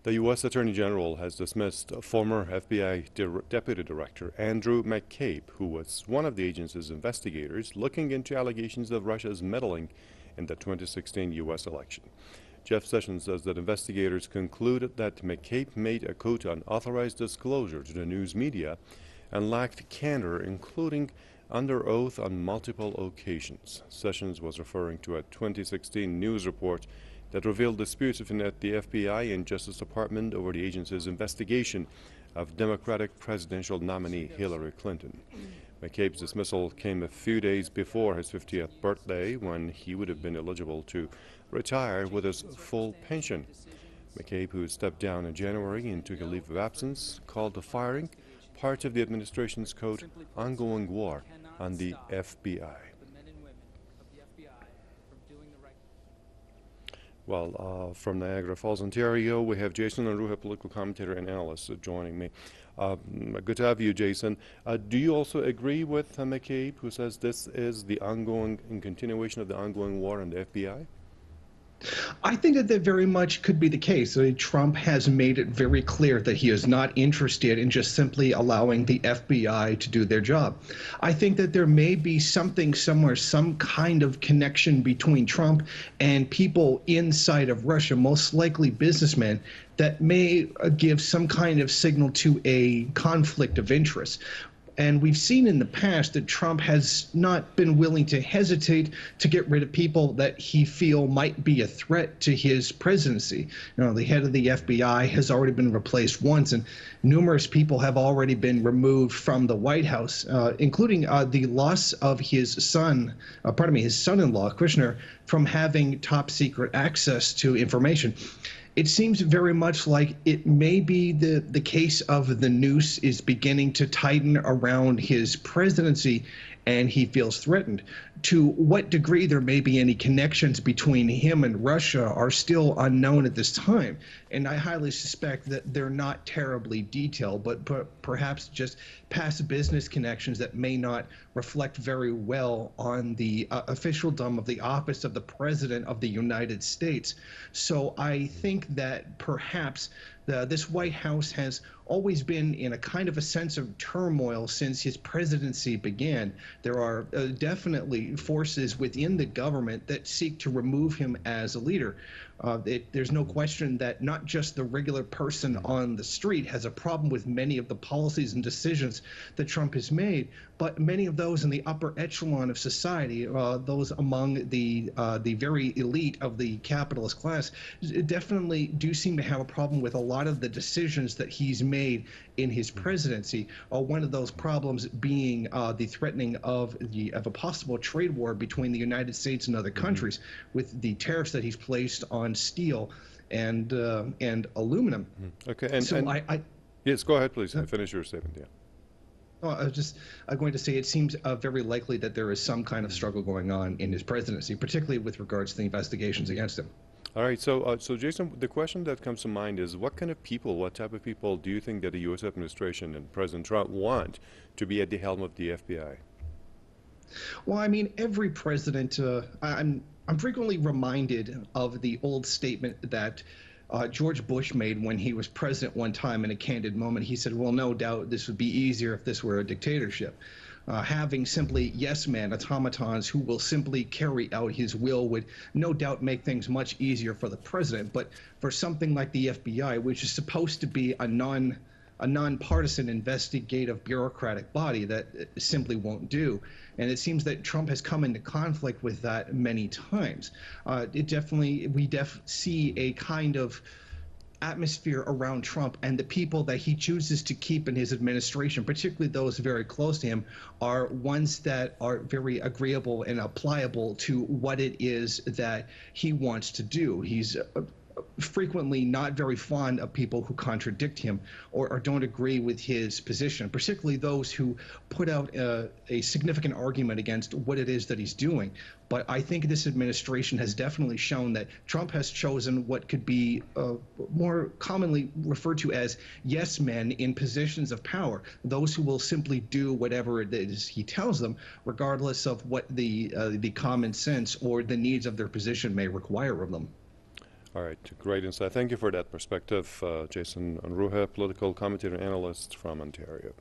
The U.S. Attorney General has dismissed former FBI Deputy Director Andrew McCabe, who was one of the agency's investigators looking into allegations of Russia's meddling in the 2016 U.S. election. Jeff Sessions says that investigators concluded that McCabe made a quote unauthorized disclosure to the news media and lacked candor, including under oath on multiple occasions. Sessions was referring to a 2016 news report that revealed disputes within the FBI and Justice Department over the agency's investigation of Democratic presidential nominee Hillary Clinton. McCabe's dismissal came a few days before his 50th birthday, when he would have been eligible to retire with his full pension. McCabe, who stepped down in January and took a leave of absence, called the firing part of the administration's quote, ongoing war on the FBI. Well, from Niagara Falls, Ontario, we have Jason Unruhe, political commentator and analyst, joining me. Good to have you, Jason. Do you also agree with McCabe, who says this is the ongoing and continuation of the ongoing war on the FBI? I think that very much could be the case. Trump has made it very clear that he is not interested in just simply allowing the FBI to do their job. I think that there may be something somewhere, some kind of connection between Trump and people inside of Russia, most likely businessmen, that may give some kind of signal to a conflict of interest. And we've seen in the past that Trump has not been willing to hesitate to get rid of people that he feel might be a threat to his presidency. You know, the head of the FBI has already been replaced once, and numerous people have already been removed from the White House, including the loss of his son, his son-in-law, Kushner, from having top secret access to information. It seems very much like it may be the case of the noose is beginning to tighten around his presidency, and he feels threatened. To what degree there may be any connections between him and Russia are still unknown at this time, and I highly suspect that they're not terribly detailed, but perhaps just past business connections that may not reflect very well on the officialdom of the office of the President of the United States. So I think that perhaps this White House has always been in a kind of a sense of turmoil since his presidency began. There are definitely forces within the government that seek to remove him as a leader. There's no question that not just the regular person on the street has a problem with many of the policies and decisions that Trump has made, but many of those in the upper echelon of society, those among the very elite of the capitalist class, definitely do seem to have a problem with a lot of the decisions that he's made in his presidency. One of those problems being the threatening of a possible trade war between the United States and other countries, with the tariffs that he's placed on steel and aluminum. Okay, and yes, go ahead, please. Finish your statement. Yeah. I'm going to say it seems very likely that there is some kind of struggle going on in his presidency, particularly with regards to the investigations against him. All right, so Jason, the question that comes to mind is what kind of people, what type of people do you think that the U.S. administration and President Trump want to be at the helm of the FBI? Well, I mean, every president, I'm frequently reminded of the old statement that George Bush made when he was president one time in a candid moment. He said, well, no doubt this would be easier if this were a dictatorship. Having simply yes men, automatons who will simply carry out his will would no doubt make things much easier for the president. But for something like the FBI, which is supposed to be a nonpartisan investigative bureaucratic body, that simply won't do. And it seems that Trump has come into conflict with that many times. We see a kind of atmosphere around Trump, and the people that he chooses to keep in his administration, particularly those very close to him, are ones that are very agreeable and pliable to what it is that he wants to do. He's frequently not very fond of people who contradict him or don't agree with his position, particularly those who put out a significant argument against what it is that he's doing. But I think this administration has definitely shown that Trump has chosen what could be more commonly referred to as yes men in positions of power, those who will simply do whatever it is he tells them, regardless of what the common sense or the needs of their position may require of them. All right, great insight. Thank you for that perspective, Jason Unruhe, political commentator and analyst from Ontario.